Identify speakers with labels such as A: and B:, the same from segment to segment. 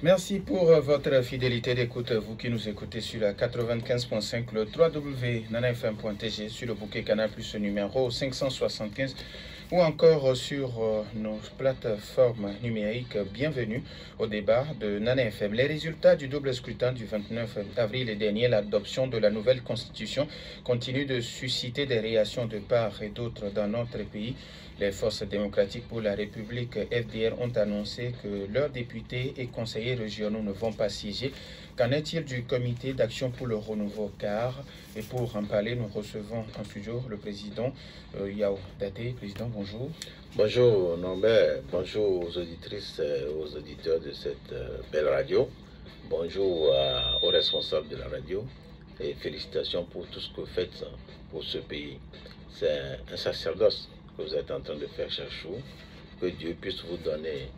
A: Merci pour votre fidélité d'écoute, vous qui nous écoutez sur la 95.5, le www.nanafm.tg, sur le bouquet Canal Plus numéro 575 ou encore sur nos plateformes numériques. Bienvenue au débat de Nana FM. Les résultats du double scrutin du 29 avril dernier, l'adoption de la nouvelle constitution, continue de susciter des réactions de part et d'autre dans notre pays. Les forces démocratiques pour la République FDR ont annoncé que leurs députés et conseillers régionaux ne vont pas siéger. Qu'en est-il du comité d'action pour le renouveau CAR? Et pour en parler, nous recevons en studio le président Yao Date. Président, bonjour.
B: Bonjour Norbert, bonjour aux auditrices et aux auditeurs de cette belle radio. Bonjour aux responsables de la radio et félicitations pour tout ce que vous faites pour ce pays. C'est un sacerdoce que vous êtes en train de faire chaque jour. Que Dieu puisse vous donner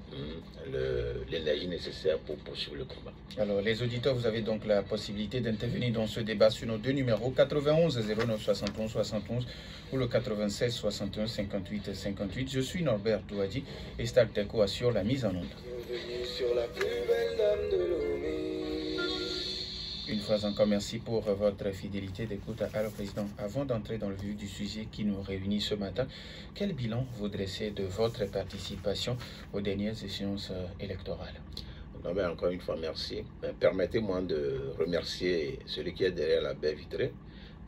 B: l'énergie nécessaire pour poursuivre le combat.
A: Alors, les auditeurs, vous avez donc la possibilité d'intervenir dans ce débat sur nos deux numéros 91 09 71 71 ou le 96 61 58 58. Je suis Norbert Douadi et Stalteco assure la mise en onde.
C: Bienvenue sur la plus belle dame de Lomé.
A: Une fois encore, merci pour votre fidélité d'écoute. Alors, Président, avant d'entrer dans le vif du sujet qui nous réunit ce matin, quel bilan vous dressez de votre participation aux dernières échéances électorales?
B: Non, mais encore une fois, merci. Permettez-moi de remercier celui qui est derrière la baie vitrée.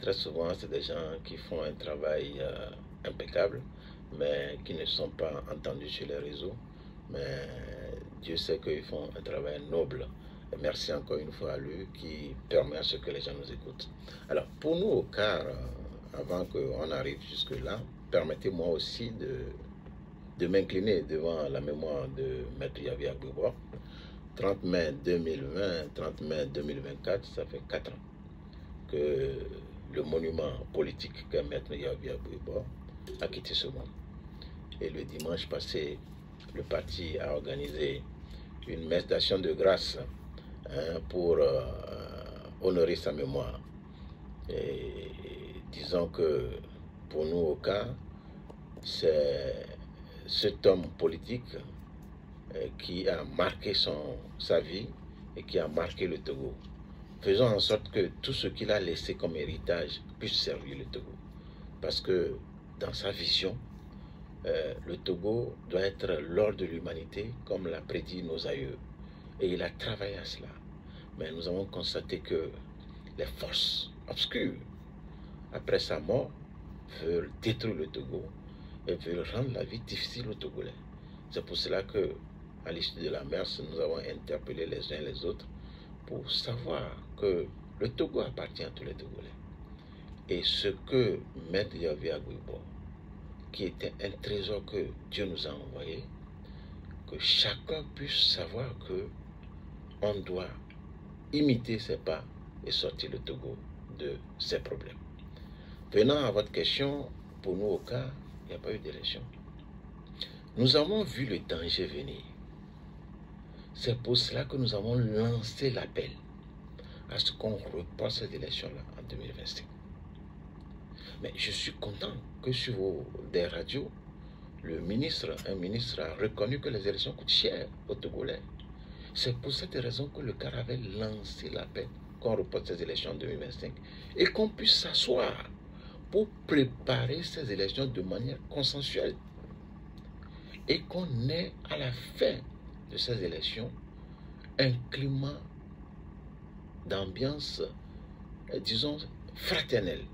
B: Très souvent, c'est des gens qui font un travail impeccable, mais qui ne sont pas entendus sur les réseaux. Mais Dieu sait qu'ils font un travail noble. Et merci encore une fois à lui qui permet à ce que les gens nous écoutent. Alors, pour nous, au CAR, avant qu'on arrive jusque-là, permettez-moi aussi de m'incliner devant la mémoire de Maître Yavia Agboibois. 30 mai 2020, 30 mai 2024, ça fait 4 ans que le monument politique qu'est Maître Yavia Agboibois a quitté ce monde. Et le dimanche passé, le parti a organisé une messe d'action de grâce pour honorer sa mémoire. Et disons que pour nous au cas, c'est cet homme politique qui a marqué sa vie et qui a marqué le Togo. Faisons en sorte que tout ce qu'il a laissé comme héritage puisse servir le Togo. Parce que dans sa vision, le Togo doit être l'or de l'humanité comme l'a prédit nos aïeux. Et il a travaillé à cela. Mais nous avons constaté que les forces obscures, après sa mort, veulent détruire le Togo et veulent rendre la vie difficile aux Togolais. C'est pour cela que, à l'issue de la messe, nous avons interpellé les uns et les autres pour savoir que le Togo appartient à tous les Togolais. Et ce que Maître Yavia Agboibois, qui était un trésor que Dieu nous a envoyé, que chacun puisse savoir que on doit imiter ses pas et sortir le Togo de ses problèmes. Venant à votre question, pour nous au cas, il n'y a pas eu d'élection. Nous avons vu le danger venir. C'est pour cela que nous avons lancé l'appel à ce qu'on reporte cette élection-là en 2025. Mais je suis content que sur des radios, un ministre a reconnu que les élections coûtent cher aux Togolais. C'est pour cette raison que le CAR avait lancé l'appel qu'on reporte ces élections en 2025 et qu'on puisse s'asseoir pour préparer ces élections de manière consensuelle et qu'on ait à la fin de ces élections un climat d'ambiance, disons, fraternelle,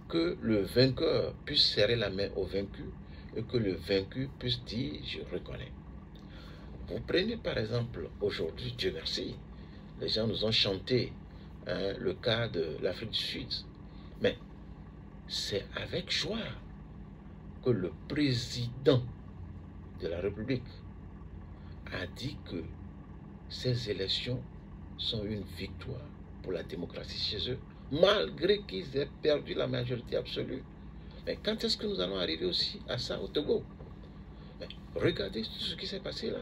B: que le vainqueur puisse serrer la main au vaincu et que le vaincu puisse dire « je reconnais ». Vous prenez par exemple aujourd'hui, Dieu merci, les gens nous ont chanté le cas de l'Afrique du Sud. Mais c'est avec joie que le président de la République a dit que ces élections sont une victoire pour la démocratie chez eux, malgré qu'ils aient perdu la majorité absolue. Mais quand est-ce que nous allons arriver aussi à ça au Togo? Mais regardez tout ce qui s'est passé là.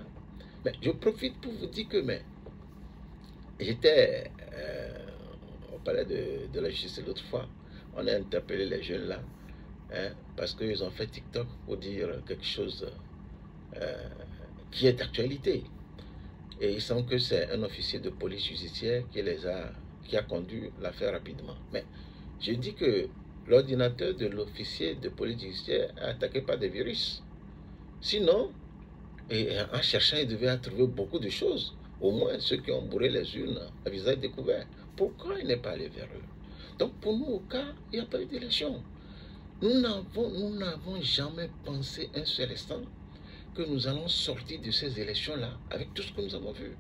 B: Mais je profite pour vous dire que j'étais au palais de la justice l'autre fois. On a interpellé les jeunes là, parce qu'ils ont fait TikTok pour dire quelque chose qui est d'actualité. Et il semble que c'est un officier de police judiciaire qui a conduit l'affaire rapidement. Mais je dis que l'ordinateur de l'officier de police judiciaire est attaqué par des virus. Sinon, en cherchant, il devait trouver beaucoup de choses. Au moins ceux qui ont bourré les urnes à visage découvert. Pourquoi il n'est pas allé vers eux? Donc pour nous, au cas, il n'y a pas eu d'élection. Nous n'avons jamais pensé un seul instant que nous allons sortir de ces élections-là avec tout ce que nous avons vu.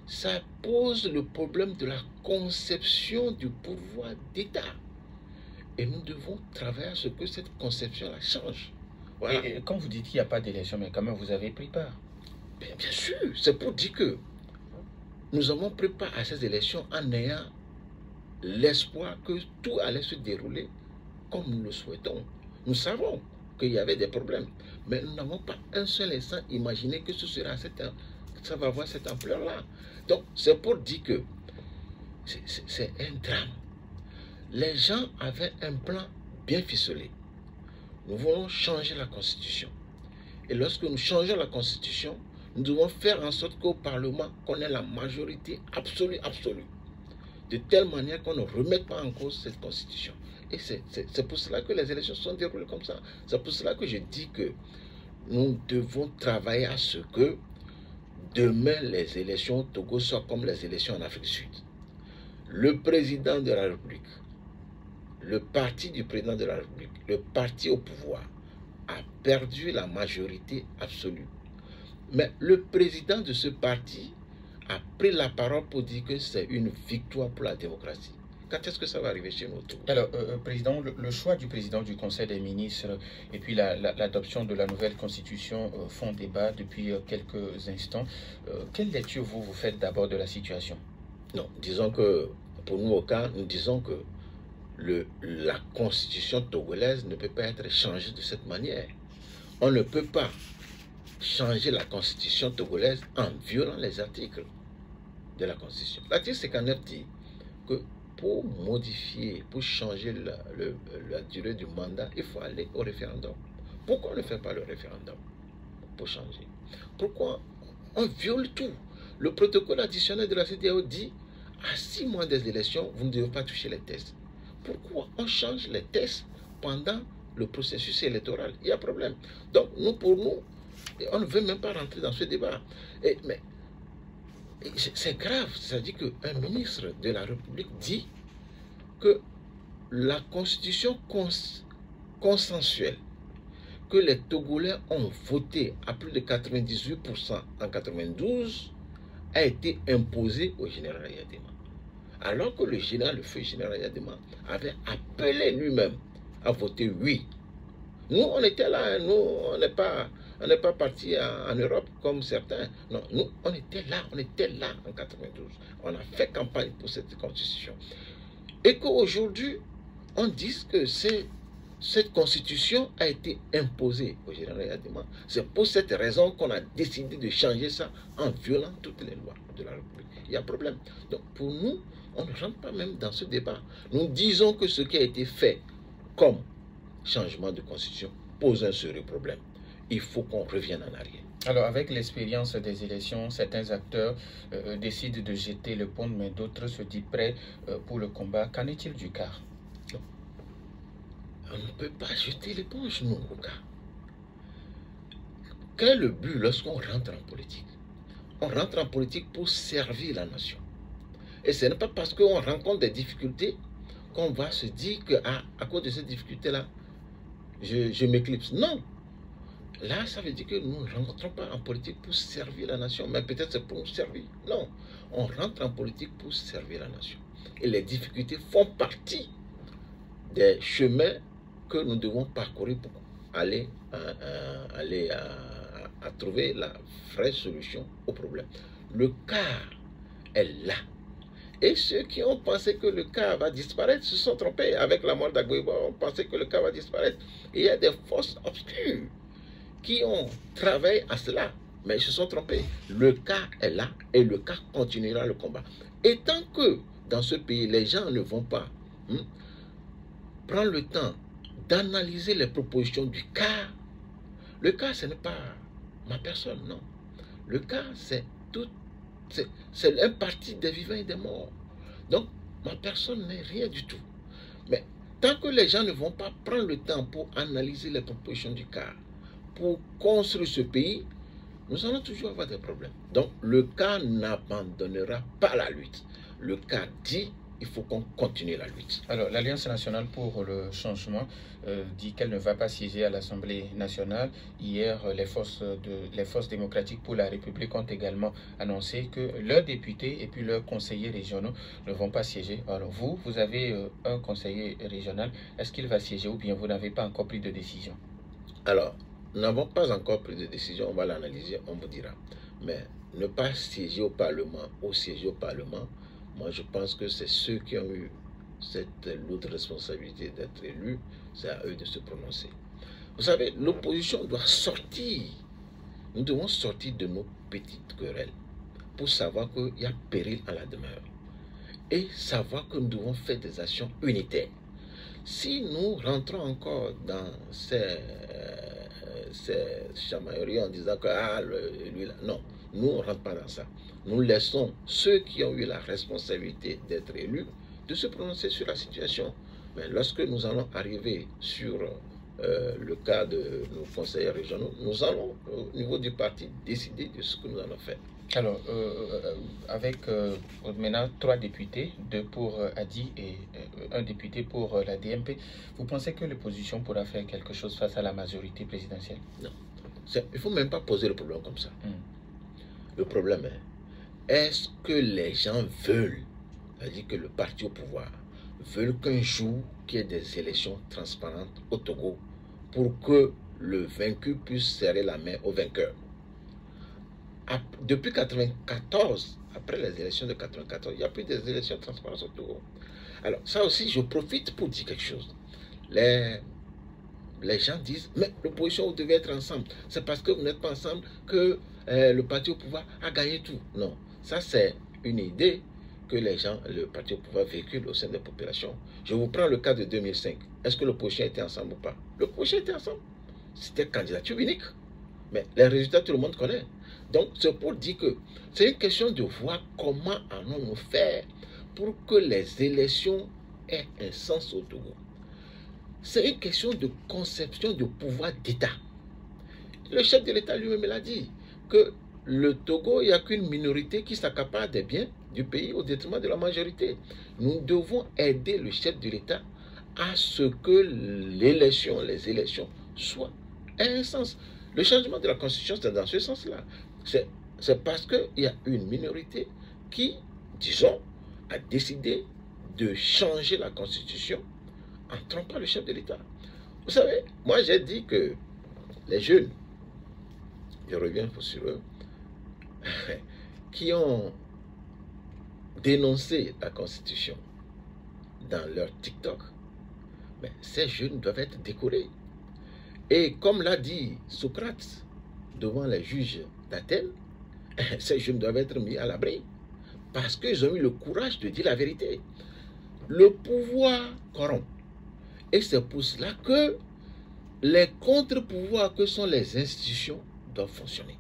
B: Ça pose le problème de la conception du pouvoir d'État. Et nous devons travailler à ce que cette conception-là change.
A: Voilà. Et quand vous dites qu'il n'y a pas d'élection, mais quand même vous avez pris part.
B: Bien sûr, c'est pour dire que nous avons pris part à ces élections en ayant l'espoir que tout allait se dérouler comme nous le souhaitons. Nous savons qu'il y avait des problèmes, mais nous n'avons pas un seul instant imaginé que ça va avoir cette ampleur-là. Donc, c'est pour dire que c'est un drame. Les gens avaient un plan bien ficelé. Nous voulons changer la Constitution. Et lorsque nous changeons la Constitution, nous devons faire en sorte qu'au Parlement, qu'on ait la majorité absolue. De telle manière qu'on ne remette pas en cause cette Constitution. Et c'est pour cela que les élections sont déroulées comme ça. C'est pour cela que je dis que nous devons travailler à ce que demain les élections au Togo soient comme les élections en Afrique du Sud. Le président de la République, le parti du président de la République, le parti au pouvoir, a perdu la majorité absolue. Mais le président de ce parti a pris la parole pour dire que c'est une victoire pour la démocratie. Quand est-ce que ça va arriver chez nous?
A: Alors, Président, le choix du président du Conseil des ministres et puis l'adoption de la nouvelle constitution font débat depuis quelques instants. Quelle lecture vous faites d'abord de la situation?
B: Non, disons que pour nous au cas, nous disons que la constitution togolaise ne peut pas être changée de cette manière. On ne peut pas changer la constitution togolaise en violant les articles de la constitution. L'article 59 dit que pour modifier, pour changer la durée du mandat, il faut aller au référendum. Pourquoi on ne fait pas le référendum pour changer? Pourquoi on viole tout? Le protocole additionnel de la CEDEAO dit à 6 mois des élections, vous ne devez pas toucher les tests. Pourquoi on change les tests pendant le processus électoral? Il y a problème. Donc, pour nous, on ne veut même pas rentrer dans ce débat. Mais c'est grave. C'est-à-dire qu'un ministre de la République dit que la constitution consensuelle que les Togolais ont voté à plus de 98% en 92 a été imposée au général Yadema. Alors que le feu général Yadema avait appelé lui-même à voter oui. Nous, on était là, nous, on n'est pas parti en Europe comme certains. Non, nous, on était là en 92. On a fait campagne pour cette constitution. Et qu'aujourd'hui, on dise que cette constitution a été imposée au général Yadema. C'est pour cette raison qu'on a décidé de changer ça en violant toutes les lois de la République. Il y a problème. Donc pour nous, on ne rentre pas même dans ce débat. Nous disons que ce qui a été fait comme changement de constitution pose un sérieux problème. Il faut qu'on revienne en arrière.
A: Alors, avec l'expérience des élections, certains acteurs décident de jeter le pont, mais d'autres se disent prêts pour le combat. Qu'en est-il du cas?
B: Non. On ne peut pas jeter l'éponge, nous, au cas. Quel est le but lorsqu'on rentre en politique? On rentre en politique pour servir la nation. Et ce n'est pas parce qu'on rencontre des difficultés qu'on va se dire qu'à cause de ces difficultés-là, je m'éclipse. Non. Là, ça veut dire que nous ne rentrons pas en politique pour servir la nation, mais peut-être c'est pour nous servir. Non. On rentre en politique pour servir la nation. Et les difficultés font partie des chemins que nous devons parcourir pour aller à trouver la vraie solution au problème. Le cas est là. Et ceux qui ont pensé que le cas va disparaître se sont trompés. Avec la mort d'Agbouiba, on pensait que le cas va disparaître. Et il y a des forces obscures qui ont travaillé à cela, mais ils se sont trompés. Le cas est là et le cas continuera le combat. Et tant que dans ce pays, les gens ne vont pas prendre le temps d'analyser les propositions du cas, le cas, ce n'est pas ma personne, non. Le cas, c'est toutes c'est un parti des vivants et des morts. Donc, ma personne n'est rien du tout. Mais tant que les gens ne vont pas prendre le temps pour analyser les propositions du CAR, pour construire ce pays, nous allons toujours avoir des problèmes. Donc, le CAR n'abandonnera pas la lutte. Le CAR dit il faut qu'on continue la lutte.
A: Alors, l'Alliance nationale pour le changement dit qu'elle ne va pas siéger à l'Assemblée nationale. Hier, les forces démocratiques pour la République ont également annoncé que leurs députés et puis leurs conseillers régionaux ne vont pas siéger. Alors, vous avez un conseiller régional. Est-ce qu'il va siéger ou bien vous n'avez pas encore pris de décision?
B: Alors, nous n'avons pas encore pris de décision. On va l'analyser, on vous dira. Mais ne pas siéger au Parlement ou siéger au Parlement, moi, je pense que c'est ceux qui ont eu cette lourde responsabilité d'être élus, c'est à eux de se prononcer. Vous savez, l'opposition doit sortir. Nous devons sortir de nos petites querelles pour savoir qu'il y a péril à la demeure et savoir que nous devons faire des actions unitaires. Si nous rentrons encore dans ces chamailleries en disant que lui là, non, nous on ne rentre pas dans ça. Nous laissons ceux qui ont eu la responsabilité d'être élus de se prononcer sur la situation. Mais lorsque nous allons arriver sur le cas de nos conseillers régionaux, nous allons au niveau du parti décider de ce que nous allons faire.
A: Alors, avec maintenant 3 députés, 2 pour Adi et 1 député pour la DMP, vous pensez que l'opposition pourra faire quelque chose face à la majorité présidentielle?
B: Non. Il ne faut même pas poser le problème comme ça. Le problème est-ce que les gens veulent, c'est-à-dire que le parti au pouvoir, veulent qu'un jour qu'il y ait des élections transparentes au Togo pour que le vaincu puisse serrer la main au vainqueur? Depuis 1994, après les élections de 1994, il n'y a plus des élections transparentes au Togo. Alors, ça aussi, je profite pour dire quelque chose. Les gens disent, mais l'opposition, vous devez être ensemble. C'est parce que vous n'êtes pas ensemble que le parti au pouvoir a gagné tout. Non, ça c'est une idée que les gens, le parti au pouvoir véhicule au sein des populations. Je vous prends le cas de 2005. Est-ce que l'opposition était ensemble ou pas? L'opposition était ensemble. C'était candidature unique. Mais les résultats, tout le monde connaît. Donc, c'est pour dire que c'est une question de voir comment allons-nous faire pour que les élections aient un sens au Togo. C'est une question de conception de pouvoir d'État. Le chef de l'État lui-même l'a dit, que le Togo, il n'y a qu'une minorité qui s'accapare des biens du pays au détriment de la majorité. Nous devons aider le chef de l'État à ce que les élections soient un sens. Le changement de la Constitution, c'est dans ce sens-là. C'est parce qu'il y a une minorité qui, disons, a décidé de changer la Constitution en trompant le chef de l'État. Vous savez, moi j'ai dit que les jeunes, je reviens sur eux, qui ont dénoncé la Constitution dans leur TikTok, mais ces jeunes doivent être décorés. Et comme l'a dit Socrate devant les juges d'Athènes, ces jeunes doivent être mis à l'abri parce qu'ils ont eu le courage de dire la vérité. Le pouvoir corrompt. Et c'est pour cela que les contre-pouvoirs que sont les institutions doivent fonctionner.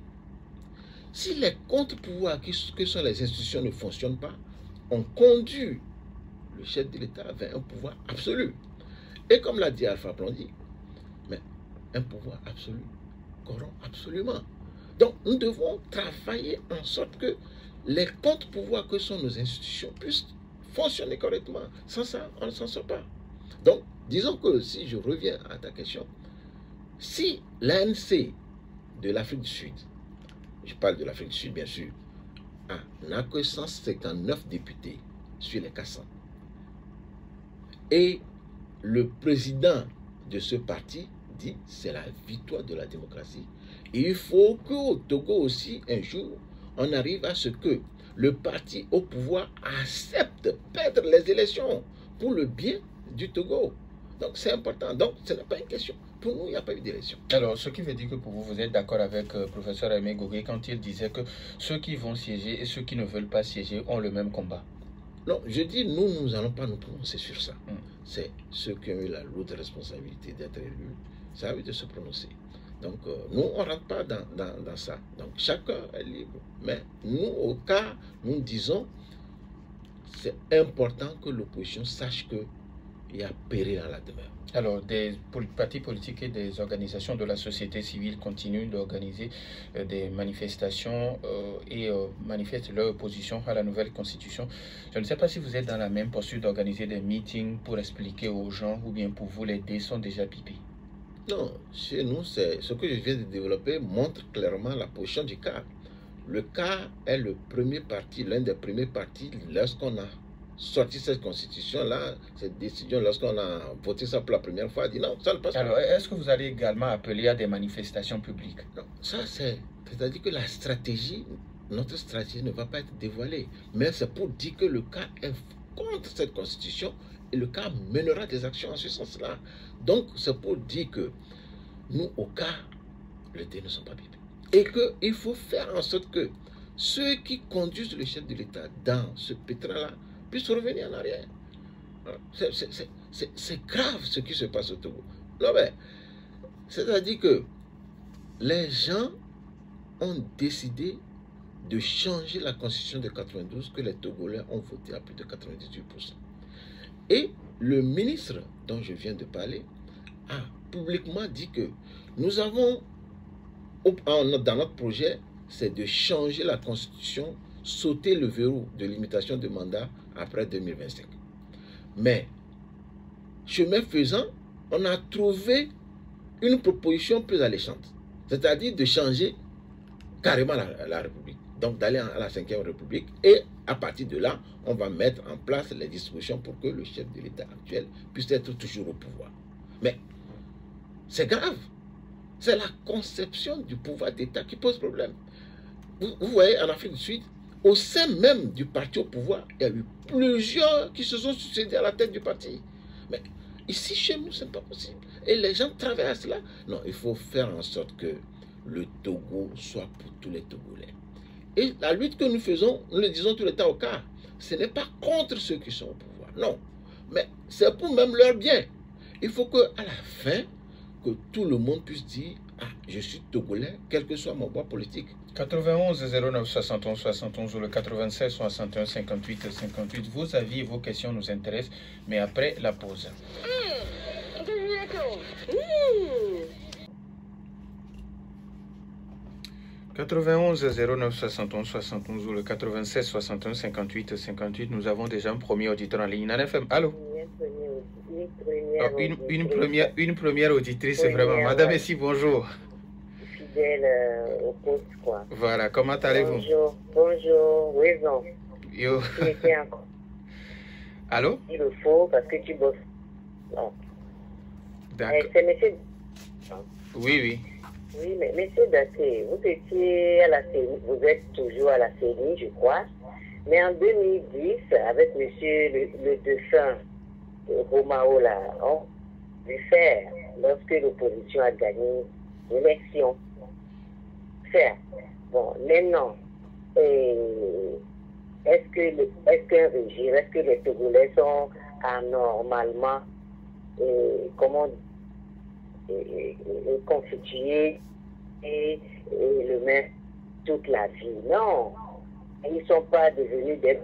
B: Si les contre-pouvoirs que sont les institutions ne fonctionnent pas, on conduit le chef de l'État vers un pouvoir absolu. Et comme l'a dit Alpha Blondy, mais un pouvoir absolu corrompt absolument. Donc nous devons travailler en sorte que les contre-pouvoirs que sont nos institutions puissent fonctionner correctement. Sans ça, on ne s'en sort pas. Donc, disons que si je reviens à ta question, si l'ANC de l'Afrique du Sud, je parle de l'Afrique du Sud bien sûr, n'a que 159 députés sur les 400, et le président de ce parti dit c'est la victoire de la démocratie, et il faut qu'au Togo aussi un jour on arrive à ce que le parti au pouvoir accepte perdre les élections pour le bien du Togo. Donc c'est important. Donc ce n'est pas une question. Pour nous, il n'y a pas eu d'élection.
A: Alors, ce qui veut dire que pour vous, vous êtes d'accord avec professeur Aimé Gogé quand il disait que ceux qui vont siéger et ceux qui ne veulent pas siéger ont le même combat?
B: Non, je dis nous n'allons pas nous prononcer sur ça. C'est ceux qui ont eu la lourde responsabilité d'être élus, ça a eu de se prononcer. Donc, nous, on ne rentre pas dans ça. Donc, chacun est libre. Mais nous, au cas, nous disons, c'est important que l'opposition sache qu'il y a péril à la demeure.
A: Alors, des partis politiques et des organisations de la société civile continuent d'organiser des manifestations et manifestent leur opposition à la nouvelle constitution. Je ne sais pas si vous êtes dans la même posture d'organiser des meetings pour expliquer aux gens ou bien pour vous les dés sont déjà pipés.
B: Non, chez nous, ce que je viens de développer montre clairement la position du CAR. Le CAR est le premier parti, l'un des premiers partis lorsqu'on a sorti cette constitution-là, cette décision, lorsqu'on a voté ça pour la première fois, a dit non, ça ne passe pas.
A: Alors, est-ce que vous allez également appeler à des manifestations publiques?
B: Non, ça c'est-à-dire que la stratégie, notre stratégie ne va pas être dévoilée, mais c'est pour dire que le CAR est contre cette constitution et le CAR mènera des actions en ce sens-là. Donc, c'est pour dire que nous, au CAR, les dés ne sont pas pipés. Et qu'il faut faire en sorte que ceux qui conduisent le chef de l'État dans ce pétrin-là puissent revenir en arrière. C'est grave ce qui se passe au Togo. Non, mais, c'est-à-dire que les gens ont décidé de changer la constitution de 92 que les Togolais ont voté à plus de 98%. Et le ministre dont je viens de parler a publiquement dit que nous avons, dans notre projet, c'est de changer la constitution, sauter le verrou de limitation de mandat après 2025. Mais, chemin faisant, on a trouvé une proposition plus alléchante, c'est-à-dire de changer carrément la République, donc d'aller à la 5e République, et à partir de là, on va mettre en place les dispositions pour que le chef de l'État actuel puisse être toujours au pouvoir. Mais c'est grave, c'est la conception du pouvoir d'État qui pose problème. Vous voyez, en Afrique du Sud, au sein même du parti au pouvoir, il y a eu plusieurs qui se sont succédés à la tête du parti. Mais ici, chez nous, ce n'est pas possible. Et les gens travaillent à cela. Non, il faut faire en sorte que le Togo soit pour tous les Togolais. Et la lutte que nous faisons, nous le disons tout le temps au CAR, ce n'est pas contre ceux qui sont au pouvoir, non. Mais c'est pour même leur bien. Il faut qu'à la fin, que tout le monde puisse dire « Ah, je suis Togolais, quel que soit mon bois politique ».
A: 91 09 71 71 ou le 96 61 58 58. Vos avis et vos questions nous intéressent, mais après la pause. 91 09 71 71 ou le 96 61 58 58. Nous avons déjà un premier auditeur en ligne. Nan FM, allô? Une première auditrice, c'est vraiment. Madame Essie, bonjour.
D: Fidèle au poste, quoi.
A: Voilà, comment allez-vous?
D: Bonjour, oui, non.
A: Yo.
D: Tu étais encore.
A: Allô?
D: Il le faut parce que tu bosses. Non.
A: D'accord.
D: C'est monsieur.
A: Oui, oui.
D: Oui, mais monsieur Daté, vous étiez à la CENI, vous êtes toujours à la CENI, je crois. Mais en 2010, avec monsieur le défunt Romao, là, on dû faire, lorsque l'opposition a gagné l'élection. Faire. Bon, maintenant, est-ce qu'un régime, est-ce que les Togolais sont anormalement, constitués et le même toute la vie? Non. Ils ne sont pas devenus des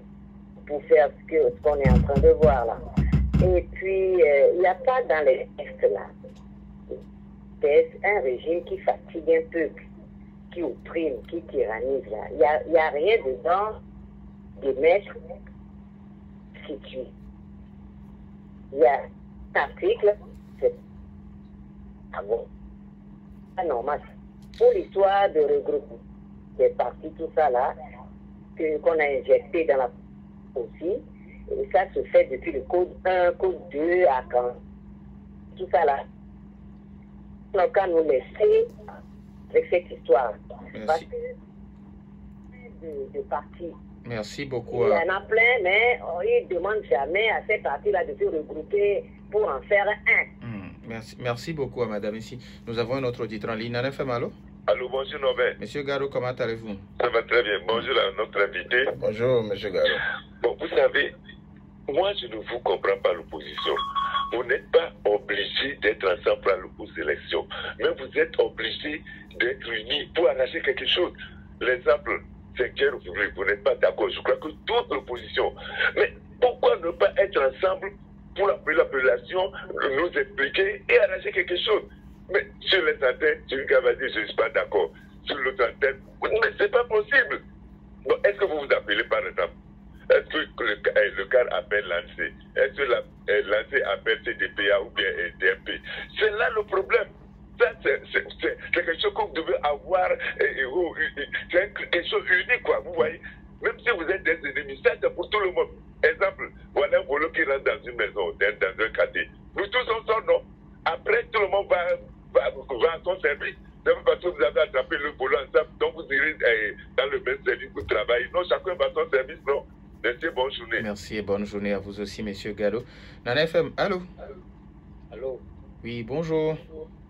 D: pour faire ce qu'on est en train de voir là. Et puis, il n'y a pas dans les textes là un régime qui fatigue un peuple, qui opprime, qui tyrannise là. Il n'y a rien dedans de mettre situé. Il y a un article, c'est normal. Pour l'histoire de regroupement des partis, tout ça là, qu'on a injecté dans la aussi, et ça se fait depuis le code 1, code 2 à quand. Tout ça là. Donc, quand nous laisser avec cette histoire.
A: Merci.
D: Parce que de partis.
A: Merci beaucoup.
D: Il y en a plein, mais ils ne demandent jamais à ces partis-là de se regrouper pour en faire un.
A: Merci beaucoup à madame ici. Nous avons un autre auditeur en ligne. Nan FM, allô?
E: Allô, bonjour Norbert.
A: Monsieur Garo, comment allez-vous?
E: Ça va très bien. Bonjour à notre invité.
B: Bonjour, monsieur Garo.
E: Bon, vous savez, moi je ne vous comprends pas l'opposition. vous n'êtes pas obligé d'être ensemble aux élections, mais vous êtes obligé d'être unis pour arracher quelque chose. L'exemple, c'est que vous n'êtes pas d'accord. Je crois que toute l'opposition. Mais pourquoi ne pas être ensemble pour appeler l'appellation, nous expliquer et arracher quelque chose? Mais sur les antennes, celui-là va dire je ne suis pas d'accord. Sur l'autre antenne, mais c'est pas possible. Donc, est-ce que vous vous appelez par exemple? Est-ce que le CAR appelle l'ANSI? Est-ce que l'ANSI appelle CDPA ou bien DMP? C'est là le problème. Ça, c'est quelque chose que vous devez avoir, c'est quelque chose unique, quoi. Vous voyez? Même si vous êtes des ennemis, ça c'est pour tout le monde. Exemple, voilà un voleur qui rentre dans une maison, dans un quartier. Vous tous ensemble, non? Après, tout le monde va à son service. C'est parce que vous avez attrapé le volant ensemble, donc vous irez dans le même service pour travailler. Non, chacun va à son service, non? Merci, bonne journée.
A: Merci et bonne journée à vous aussi, Monsieur Gallo. Nana FM, allô?
F: Allô?
A: Oui, bonjour.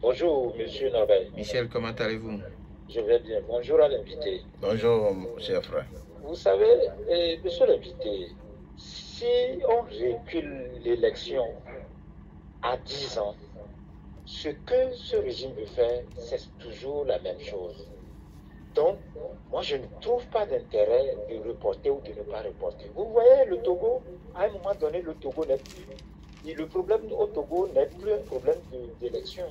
F: Bonjour, Monsieur Nobel.
A: Michel, comment allez-vous?
F: Je vais bien. Bonjour à l'invité.
B: Bonjour, cher frère.
F: Vous savez, Monsieur l'invité, si on recule l'élection à 10 ans, ce que ce régime veut faire, c'est toujours la même chose. Donc, moi, je ne trouve pas d'intérêt de reporter ou de ne pas reporter. Vous voyez, le Togo, à un moment donné, le Togo n'est plus. Et le problème au Togo n'est plus un problème d'élection,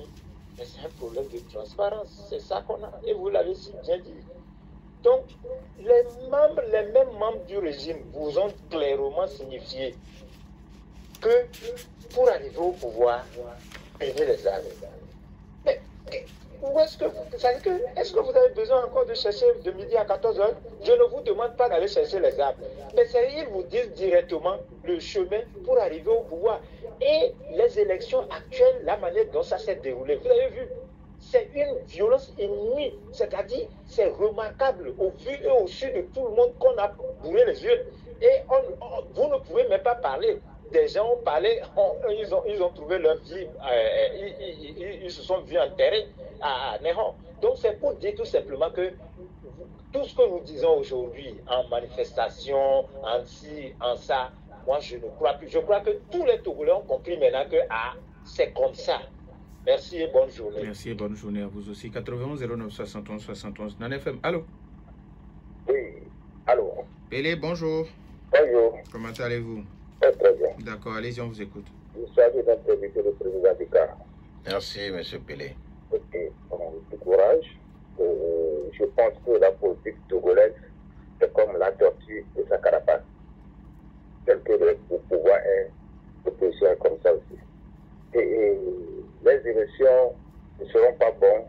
F: mais c'est un problème de transparence. C'est ça qu'on a. Et vous l'avez si bien dit. Donc, les mêmes membres du régime vous ont clairement signifié que pour arriver au pouvoir, prenez les armes. Mais est-ce que vous avez besoin encore de chercher de midi à 14h? Je ne vous demande pas d'aller chercher les armes. Mais ils vous disent directement le chemin pour arriver au pouvoir. Et les élections actuelles, la manière dont ça s'est déroulé, vous avez vu, c'est une violence inouïe. C'est-à-dire, c'est remarquable au vu et au su de tout le monde qu'on a bourré les yeux. Et vous ne pouvez même pas parler. Des gens ont parlé, ils ont trouvé leur vie, ils se sont vus enterrés à Néhon. Donc c'est pour dire tout simplement que tout ce que nous disons aujourd'hui en manifestation, en ci, en ça, moi je ne crois plus. Je crois que tous les Togolais ont compris maintenant que c'est comme ça. Merci et bonne journée.
A: Merci et bonne journée à vous aussi. 91 09 71 71. Nan FM, allô?
G: Oui, allô?
A: Pélé, bonjour.
G: Bonjour.
A: Comment allez-vous?
G: Très bien.
A: D'accord, allez-y, on vous écoute.
G: Je suis à d'interviewer le président du CAR.
B: Merci, M. Pelé.
G: Ok, du courage. Je pense que la politique togolaise, c'est comme la tortue de sa carapace. Tel que le pouvoir est, l'opposition est comme ça aussi. Et les élections ne seront pas bonnes,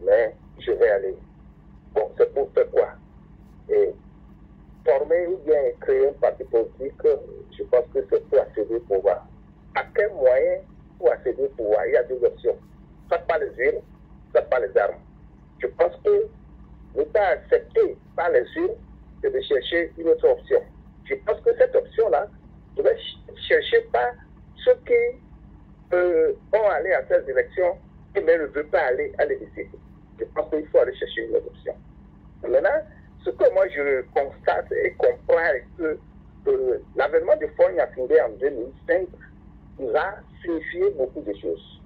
G: mais je vais aller. Bon, c'est pour faire quoi? Et former ou bien créer un parti politique, je pense que c'est pour accéder au pouvoir. À quel moyen pour accéder au pouvoir? Il y a deux options. Soit par les urnes, soit par les armes. Je pense que ne pas accepter par les urnes, c'est de chercher une autre option. Je pense que cette option-là, je vais chercher par ceux qui vont aller à ces élections, mais ne veulent pas aller à l'hémicycle. Je pense qu'il faut aller chercher une autre option. Maintenant, ce que moi je constate et comprends est que l'avènement de Faure Gnassingbé en 2005 nous a signifié beaucoup de choses.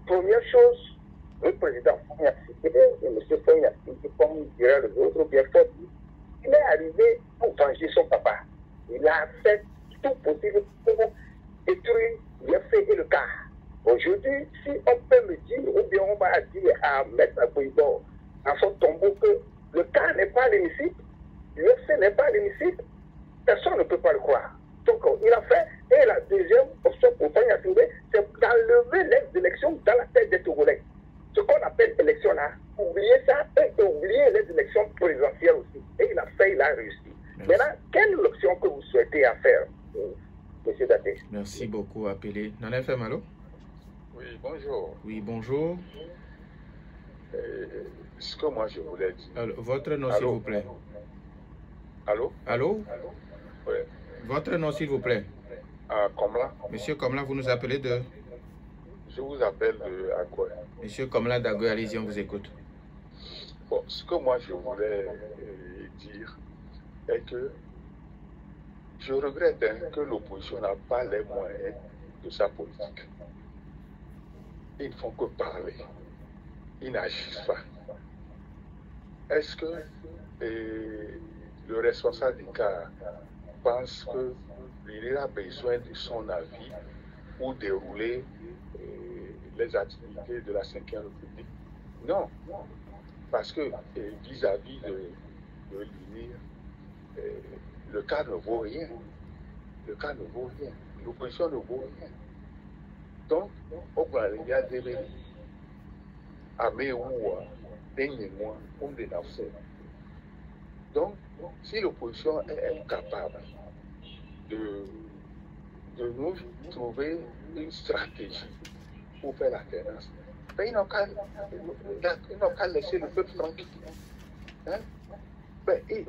G: Première chose, le président Faure Gnassingbé, et M. Faure Gnassingbé, comme dirait les autres, ou bien Faure, il est arrivé pour venger son papa. Il a fait tout possible pour détruire bien fait et le cas. Aujourd'hui, si on peut me dire, ou bien on va dire à Maître Abouybo, à son tombeau, que le cas n'est pas à l'hémicycle, l'UFC n'est pas à l'hémicycle, personne ne peut pas le croire. Donc, il a fait, et la deuxième option pour Faure Gnassingbé, c'est d'enlever les élections dans la tête des Togolais. Ce qu'on appelle élection là, oubliez ça et oubliez les élections présidentielles aussi. Et il a fait, il a réussi. Merci. Maintenant, quelle est l'option que vous souhaitez à faire, M. Daté?
A: Merci beaucoup, appelé. Nan FM, allô?
H: Oui, bonjour.
A: Oui, bonjour.
H: Ce que moi je voulais dire.
A: Alors, votre nom, s'il vous plaît.
H: Allô?
A: Allô?
H: Oui.
A: Votre nom, s'il vous plaît.
H: Komla.
A: Monsieur Komla, vous nous appelez de?
H: Je vous appelle de Agoy.
A: Monsieur Komla d'Agoy, allez-y, on vous écoute.
H: Bon, ce que moi je voulais dire est que je regrette que l'opposition n'a pas les moyens de sa politique. Ils ne font que parler. Ils n'agissent pas. Est-ce que le responsable du cas pense qu'il a besoin de son avis pour dérouler les activités de la 5e République? Non. Parce que vis-à-vis de l'UNIR, le cas ne vaut rien. Le cas ne vaut rien. L'opposition ne vaut rien. Donc, on va aller à des donc, si l'opposition est incapable de nous trouver une stratégie pour faire l'alternance, ben, ils n'ont qu'à laisser le peuple tranquille. Hein? Ben, ils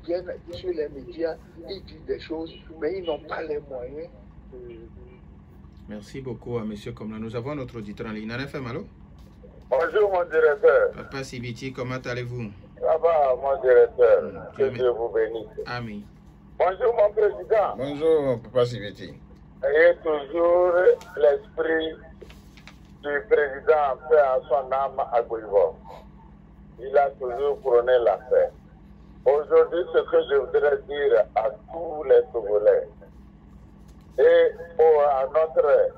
H: viennent sur les médias, ils disent des choses, mais ils n'ont pas les moyens.
A: Merci beaucoup à M. Komla. Nous avons notre auditeur en ligne. Nana FM, allô?
G: Bonjour mon directeur.
A: Papa Sibiti, comment allez-vous?
G: Ça va mon directeur. Que Dieu vous bénisse.
A: Amen.
G: Bonjour mon président.
B: Bonjour Papa Sibiti.
G: Ayez toujours l'esprit du président fait à son âme à Gouilvor. Il a toujours prôné la paix. Aujourd'hui, ce que je voudrais dire à tous les Togolais et à notre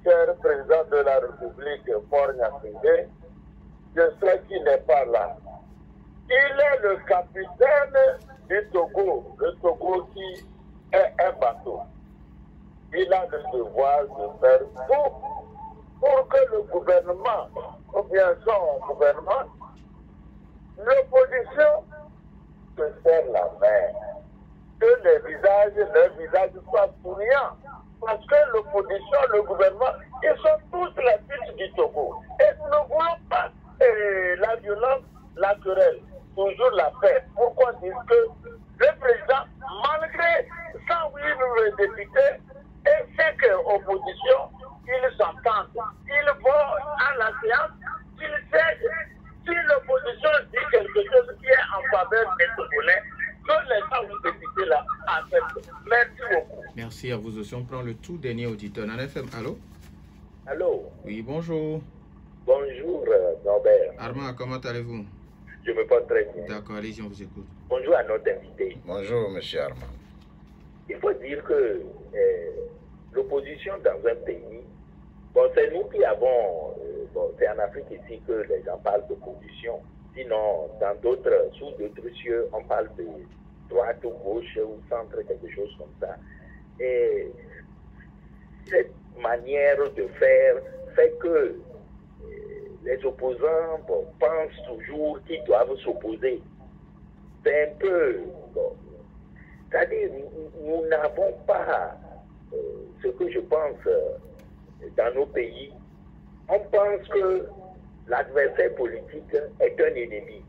G: cher président de la République, Faure Gnassingbé, je sais qu'il n'est pas là. Il est le capitaine du Togo, le Togo qui est un bateau. Il a le devoir de faire tout pour que le gouvernement, ou bien son gouvernement, l'opposition se serre la main. Que leurs visages soient souriants. Parce que l'opposition, le gouvernement, ils sont tous la fils du Togo. Et nous ne voulons pas la violence, la querelle, toujours la paix. Pourquoi dire que le président, malgré 108 députés, et c'est que l'opposition, ils s'entendent. Ils vont à la séance, ils cèdent. Si l'opposition dit quelque chose qui est en faveur des Togolais, que les 108 députés là acceptent. Merci beaucoup.
A: Merci à vous aussi. On prend le tout dernier auditeur. Nana FM, allô?
E: Allô?
A: Oui, bonjour.
E: Bonjour, Norbert.
A: Armand, comment allez-vous?
E: Je me porte très bien.
A: D'accord, allez-y, on vous écoute.
E: Bonjour à notre invité.
B: Bonjour monsieur Armand.
E: Il faut dire que l'opposition dans un pays, bon, c'est nous qui avons, c'est en Afrique ici que les gens parlent d'opposition. Sinon, dans d'autres, sous d'autres cieux, on parle de droite ou gauche ou centre, quelque chose comme ça. Et cette manière de faire fait que les opposants pensent toujours qu'ils doivent s'opposer. C'est un peu... c'est-à-dire, nous n'avons pas ce que je pense dans nos pays. On pense que l'adversaire politique est un ennemi.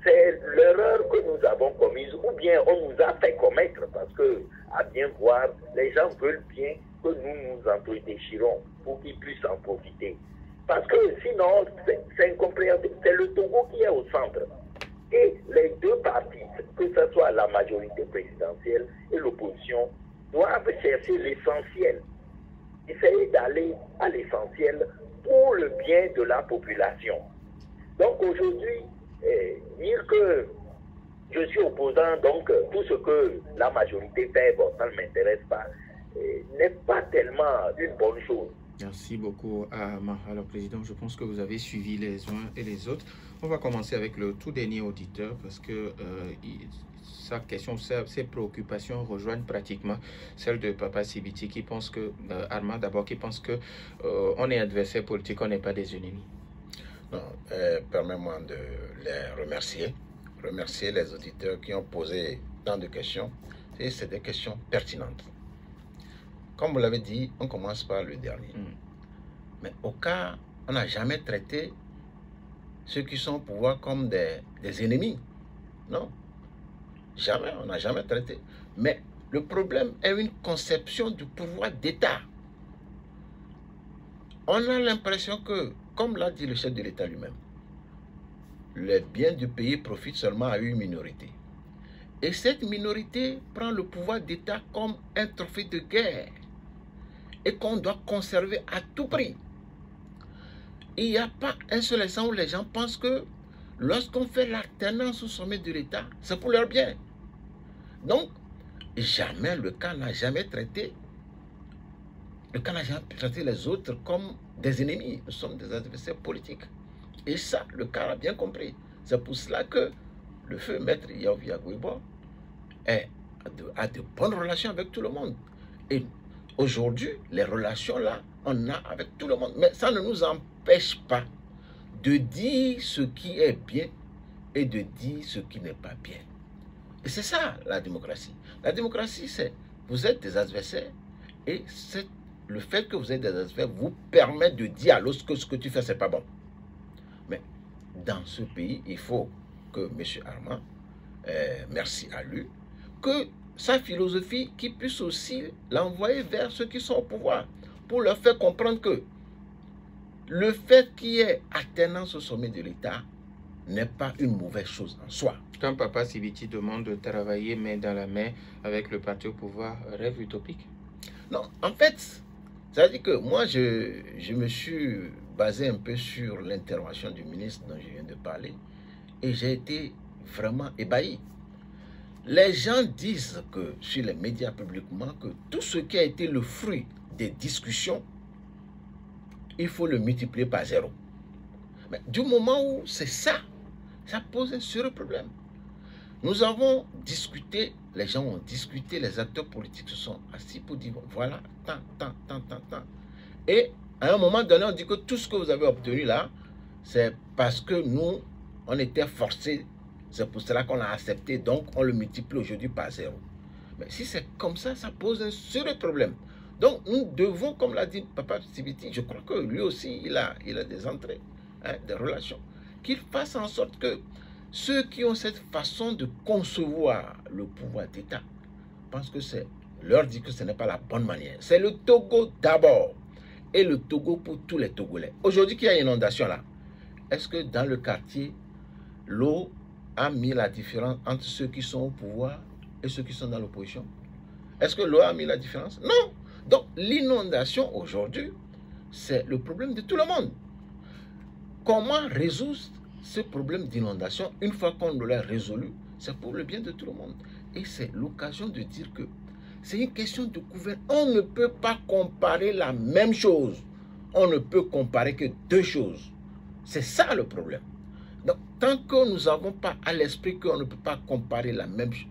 E: C'est l'erreur que nous avons commise, ou bien on nous a fait commettre, parce que, à bien voir, les gens veulent bien que nous nous entre-déchirons pour qu'ils puissent en profiter. Parce que sinon, c'est incompréhensible. C'est le Togo qui est au centre. Et les deux partis, que ce soit la majorité présidentielle et l'opposition, doivent chercher l'essentiel. Essayer d'aller à l'essentiel pour le bien de la population. Donc aujourd'hui, dire que je suis opposant, donc tout ce que la majorité fait, bon, ça ne m'intéresse pas, n'est pas tellement une bonne chose.
A: Merci beaucoup à Alors, Président, je pense que vous avez suivi les uns et les autres. On va commencer avec le tout dernier auditeur parce que sa question, ses préoccupations rejoignent pratiquement celles de Papa Sibiti qui pense que, Armand d'abord, qui pense que on est adversaire politique, on n'est pas des ennemis.
B: Non, permets-moi de les remercier. Remercier les auditeurs qui ont posé tant de questions. Et c'est des questions pertinentes. Comme vous l'avez dit, on commence par le dernier. Mais au cas, on n'a jamais traité ceux qui sont au pouvoir comme des ennemis. Non. Jamais, on n'a jamais traité. Mais le problème est une conception du pouvoir d'État. On a l'impression que, comme l'a dit le chef de l'État lui-même, les biens du pays profitent seulement à une minorité. Et cette minorité prend le pouvoir d'État comme un trophée de guerre. et qu'on doit conserver à tout prix. Il n'y a pas un seul instant où les gens pensent que lorsqu'on fait l'alternance au sommet de l'État, c'est pour leur bien. Donc, jamais le cas n'a jamais traité les autres comme des ennemis. Nous sommes des adversaires politiques. Et ça, le cas a bien compris. C'est pour cela que le feu maître Yaovi Agouibo a de bonnes relations avec tout le monde. Et aujourd'hui, les relations là, on a avec tout le monde. Mais ça ne nous empêche pas de dire ce qui est bien et de dire ce qui n'est pas bien. Et c'est ça la démocratie. La démocratie, c'est vous êtes des adversaires et le fait que vous êtes des adversaires vous permet de dire à l'autre que ce que tu fais, c'est pas bon. Mais dans ce pays, il faut que M. Armand, merci à lui, que sa philosophie qui puisse aussi l'envoyer vers ceux qui sont au pouvoir pour leur faire comprendre que le fait qu'il y ait alternance au sommet de l'État n'est pas une mauvaise chose en soi.
A: Quand Papa Sibiti demande de travailler main dans la main avec le parti au pouvoir, rêve utopique?
B: Non, en fait, ça veut dire que moi, je me suis basé un peu sur l'intervention du ministre dont je viens de parler et j'ai été vraiment ébahi. Les gens disent que sur les médias publiquement que tout ce qui a été le fruit des discussions, il faut le multiplier par 0. Mais du moment où c'est ça, ça pose un sérieux problème. Nous avons discuté, les gens ont discuté, les acteurs politiques se sont assis pour dire voilà, tant. Et à un moment donné, on dit que tout ce que vous avez obtenu là, c'est parce que nous, on était forcés. C'est pour cela qu'on a accepté, donc on le multiplie aujourd'hui par 0. Mais si c'est comme ça, ça pose un sérieux problème. Donc nous devons, comme l'a dit Papa Sibiti, je crois que lui aussi, il a des entrées, des relations, qu'il fasse en sorte que ceux qui ont cette façon de concevoir le pouvoir d'État pensent que c'est leur dit que ce n'est pas la bonne manière. C'est le Togo d'abord et le Togo pour tous les Togolais. Aujourd'hui qu'il y a une inondation là, est-ce que dans le quartier, l'eau a mis la différence entre ceux qui sont au pouvoir et ceux qui sont dans l'opposition? Est-ce que l'eau a mis la différence? Non. Donc l'inondation aujourd'hui, c'est le problème de tout le monde. Comment résoudre ce problème d'inondation une fois qu'on l'a résolu? C'est pour le bien de tout le monde. Et c'est l'occasion de dire que c'est une question de gouvernement. On ne peut pas comparer la même chose. On ne peut comparer que deux choses. C'est ça le problème. Donc, tant que nous n'avons pas à l'esprit qu'on ne peut pas comparer la même chose,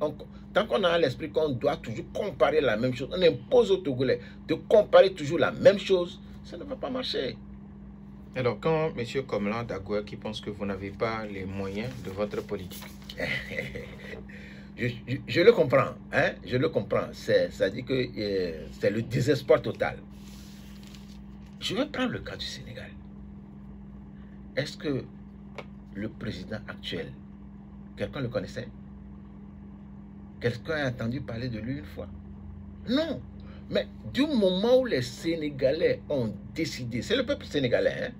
B: tant qu'on a à l'esprit qu'on doit toujours comparer la même chose, on impose aux Togolais de comparer toujours la même chose, ça ne va pas marcher.
A: Alors, quand M. Komlan Daguerre qui pense que vous n'avez pas les moyens de votre politique?
B: je le comprends, hein? Je le comprends. Ça dit que c'est le désespoir total. Je vais prendre le cas du Sénégal. Est-ce que le président actuel, quelqu'un le connaissait? Quelqu'un a entendu parler de lui une fois? Non. Mais du moment où les Sénégalais ont décidé, c'est le peuple sénégalais, hein,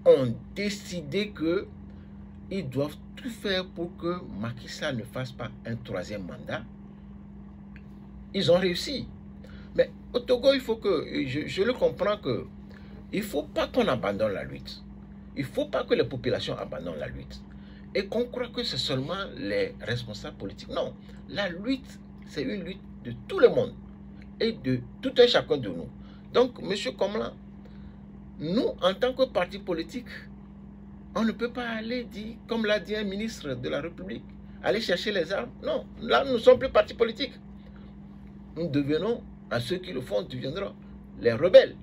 B: ont décidé qu'ils doivent tout faire pour que Macky Sall ne fasse pas un troisième mandat, ils ont réussi. Mais au Togo, il faut que, je le comprends que, il ne faut pas qu'on abandonne la lutte. Il ne faut pas que les populations abandonnent la lutte. Et qu'on croit que c'est seulement les responsables politiques. Non, la lutte, c'est une lutte de tout le monde. Et de tout un chacun de nous. Donc, M. Komlan, nous, en tant que parti politique, on ne peut pas aller dire, comme l'a dit un ministre de la République, aller chercher les armes. Non, là, nous ne sommes plus parti politique. Nous devenons, à ceux qui le font, deviendront les rebelles.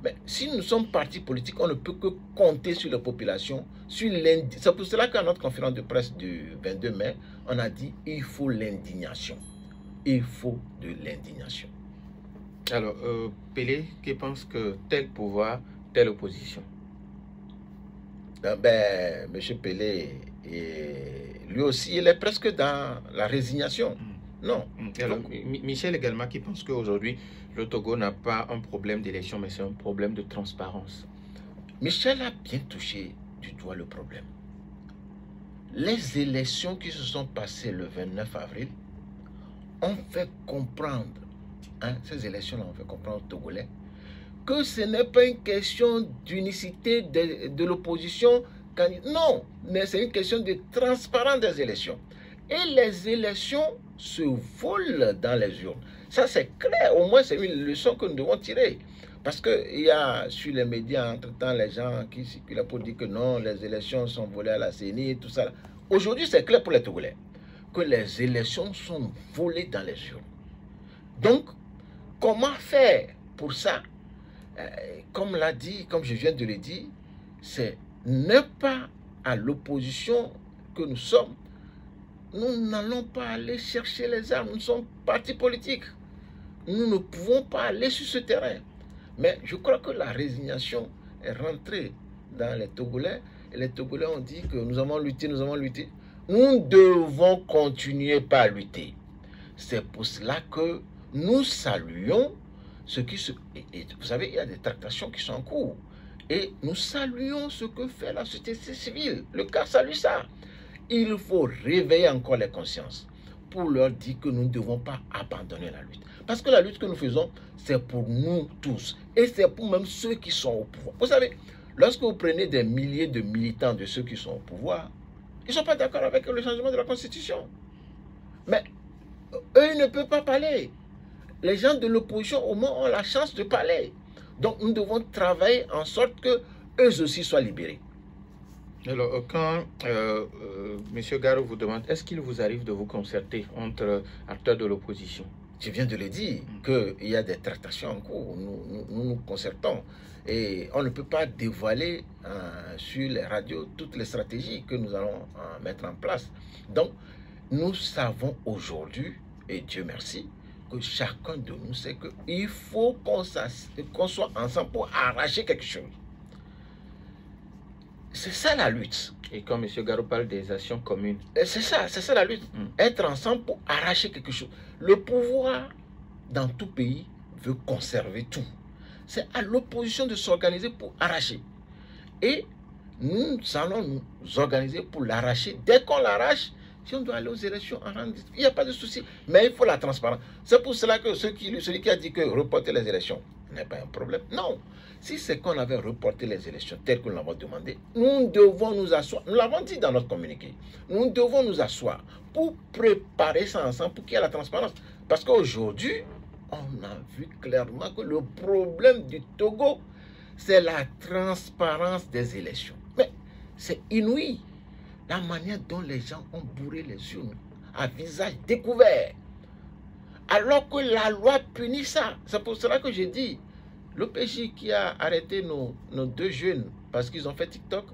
B: Mais si nous sommes partis politiques, on ne peut que compter sur la population, sur l'indignation. C'est pour cela qu'à notre conférence de presse du 22 mai, on a dit il faut l'indignation. Il faut de l'indignation.
A: Alors, Pelé qui pense que tel pouvoir, telle opposition?
B: M. Pelé, lui aussi, il est presque dans la résignation. Non.
A: Alors, Michel également qui pense qu'aujourd'hui, le Togo n'a pas un problème d'élection, mais c'est un problème de transparence.
B: Michel a bien touché du doigt le problème. Les élections qui se sont passées le 29 avril ont fait comprendre, ces élections-là ont fait comprendre aux Togolais que ce n'est pas une question d'unicité de l'opposition. Non, mais c'est une question de transparence des élections. Et les élections se volent dans les urnes. Ça, c'est clair. Au moins, c'est une leçon que nous devons tirer. Parce qu'il y a sur les médias, entre-temps, les gens qui circulent pour dire que non, les élections sont volées à la CENI, tout ça. Aujourd'hui, c'est clair pour les Togolais que les élections sont volées dans les urnes. Donc, comment faire pour ça? Comme l'a dit, comme je viens de le dire, c'est ne pas à l'opposition que nous sommes. Nous n'allons pas aller chercher les armes. Nous sommes partis politiques. Nous ne pouvons pas aller sur ce terrain. Mais je crois que la résignation est rentrée dans les Togolais. Et les Togolais ont dit que nous avons lutté, nous avons lutté. Nous devons continuer par lutter. C'est pour cela que nous saluons ce qui se... Et vous savez, il y a des tractations qui sont en cours. Et nous saluons ce que fait la société civile. Le cas salue ça. Il faut réveiller encore les consciences pour leur dire que nous ne devons pas abandonner la lutte. Parce que la lutte que nous faisons, c'est pour nous tous. Et c'est pour même ceux qui sont au pouvoir. Vous savez, lorsque vous prenez des milliers de militants de ceux qui sont au pouvoir, ils ne sont pas d'accord avec le changement de la Constitution. Mais eux, ils ne peuvent pas parler. Les gens de l'opposition, au moins, ont la chance de parler. Donc, nous devons travailler en sorte qu'eux aussi soient libérés.
A: Alors, quand M. Garou vous demande, est-ce qu'il vous arrive de vous concerter entre acteurs de l'opposition?
B: Je viens de le dire, qu'il y a des tractations en cours. Nous nous concertons. Et on ne peut pas dévoiler sur les radios toutes les stratégies que nous allons mettre en place. Donc, nous savons aujourd'hui, et Dieu merci, que chacun de nous sait qu'il faut qu'on soit ensemble pour arracher quelque chose. C'est ça la lutte.
A: Et quand M. Garou parle des actions communes.
B: C'est ça la lutte. Être ensemble pour arracher quelque chose. Le pouvoir, dans tout pays, veut conserver tout. C'est à l'opposition de s'organiser pour arracher. Et nous allons nous organiser pour l'arracher. Dès qu'on l'arrache, si on doit aller aux élections, il n'y a pas de souci. Mais il faut la transparence. C'est pour cela que celui qui a dit que reporter les élections n'est pas un problème. Non. Si c'est qu'on avait reporté les élections telles que nous l'avons demandé, nous devons nous asseoir. Nous l'avons dit dans notre communiqué. Nous devons nous asseoir pour préparer ça ensemble, pour qu'il y ait la transparence. Parce qu'aujourd'hui, on a vu clairement que le problème du Togo, c'est la transparence des élections. Mais c'est inouï. La manière dont les gens ont bourré les urnes à visage découvert. Alors que la loi punit ça. C'est pour cela que j'ai dit, l'OPJ qui a arrêté nos deux jeunes parce qu'ils ont fait TikTok,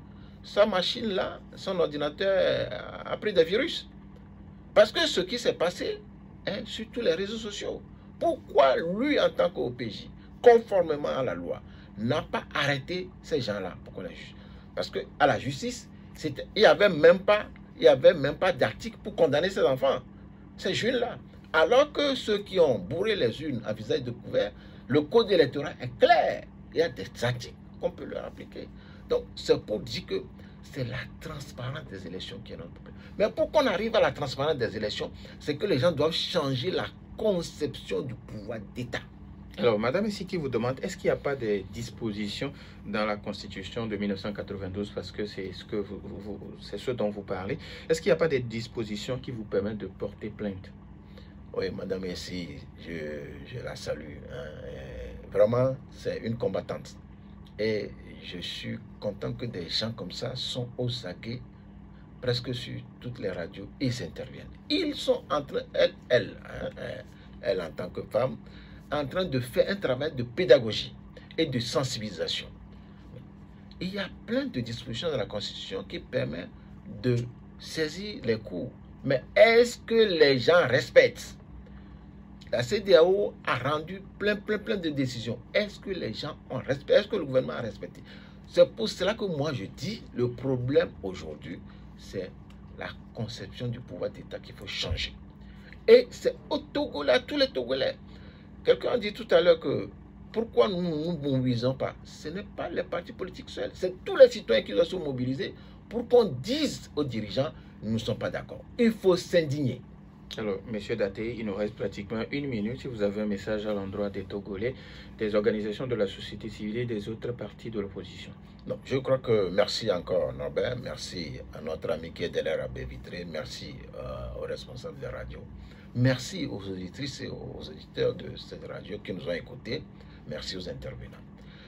B: sa machine-là, son ordinateur a pris des virus. Parce que ce qui s'est passé sur tous les réseaux sociaux, pourquoi lui, en tant qu'OPJ, conformément à la loi, n'a pas arrêté ces gens-là pour qu'on les juge? Parce qu'à la justice, il n'y avait même pas d'article pour condamner ces enfants, ces jeunes-là. Alors que ceux qui ont bourré les urnes à visage découvert, le code électoral est clair. Il y a des articles qu'on peut leur appliquer. Donc, c'est pour dire que c'est la transparence des élections qui est notre problème. Mais pour qu'on arrive à la transparence des élections, c'est que les gens doivent changer la conception du pouvoir d'État.
A: Alors, Madame Siki vous demande, est-ce qu'il n'y a pas de dispositions dans la Constitution de 1992, parce que c'est ce dont vous parlez, est-ce qu'il n'y a pas de dispositions qui vous permettent de porter plainte?
B: Oui, Madame Essi, je la salue. Vraiment, c'est une combattante. Et je suis content que des gens comme ça sont au saguet, presque sur toutes les radios, ils interviennent. Ils sont en train, elle en tant que femme, en train de faire un travail de pédagogie et de sensibilisation. Il y a plein de dispositions dans la Constitution qui permettent de saisir les cours. Mais est-ce que les gens respectent? La CEDEAO a rendu plein de décisions. Est-ce que les gens ont respecté? Est-ce que le gouvernement a respecté? C'est pour cela que moi je dis, le problème aujourd'hui, c'est la conception du pouvoir d'État qu'il faut changer. Et c'est au Togo, là, tous les Togolais. Quelqu'un a dit tout à l'heure que pourquoi nous ne nous mobilisons pas? Ce n'est pas les partis politiques seuls, c'est tous les citoyens qui doivent se mobiliser pour qu'on dise aux dirigeants, nous ne sommes pas d'accord. Il faut s'indigner.
A: Alors, Monsieur Daté, il nous reste pratiquement 1 minute. Si vous avez un message à l'endroit des Togolais, des organisations de la société civile et des autres partis de l'opposition.
B: Non, je crois que merci encore Norbert, merci à notre ami qui est derrière la baie vitrée, merci aux responsables de la radio, merci aux auditrices et aux auditeurs de cette radio qui nous ont écoutés, merci aux intervenants.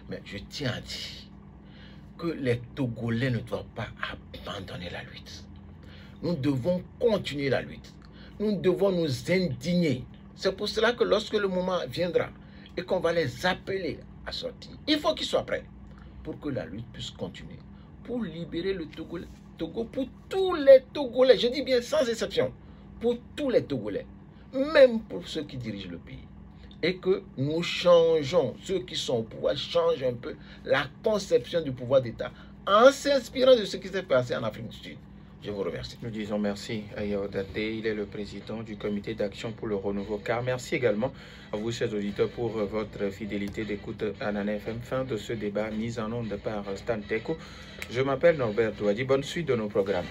B: Mais je tiens à dire que les Togolais ne doivent pas abandonner la lutte. Nous devons continuer la lutte. Nous devons nous indigner. C'est pour cela que lorsque le moment viendra et qu'on va les appeler à sortir, il faut qu'ils soient prêts pour que la lutte puisse continuer, pour libérer le Togo pour tous les Togolais, je dis bien sans exception, pour tous les Togolais, même pour ceux qui dirigent le pays. Et que nous changeons, ceux qui sont au pouvoir changent un peu la conception du pouvoir d'État en s'inspirant de ce qui s'est passé en Afrique du Sud. Je vous remercie.
A: Nous disons merci à Yao Daté. Il est le président du comité d'action pour le renouveau. Car merci également à vous, chers auditeurs, pour votre fidélité d'écoute à Nana FM. Fin de ce débat mis en onde par Stan Teko. Je m'appelle Norbert Douadi. Bonne suite de nos programmes.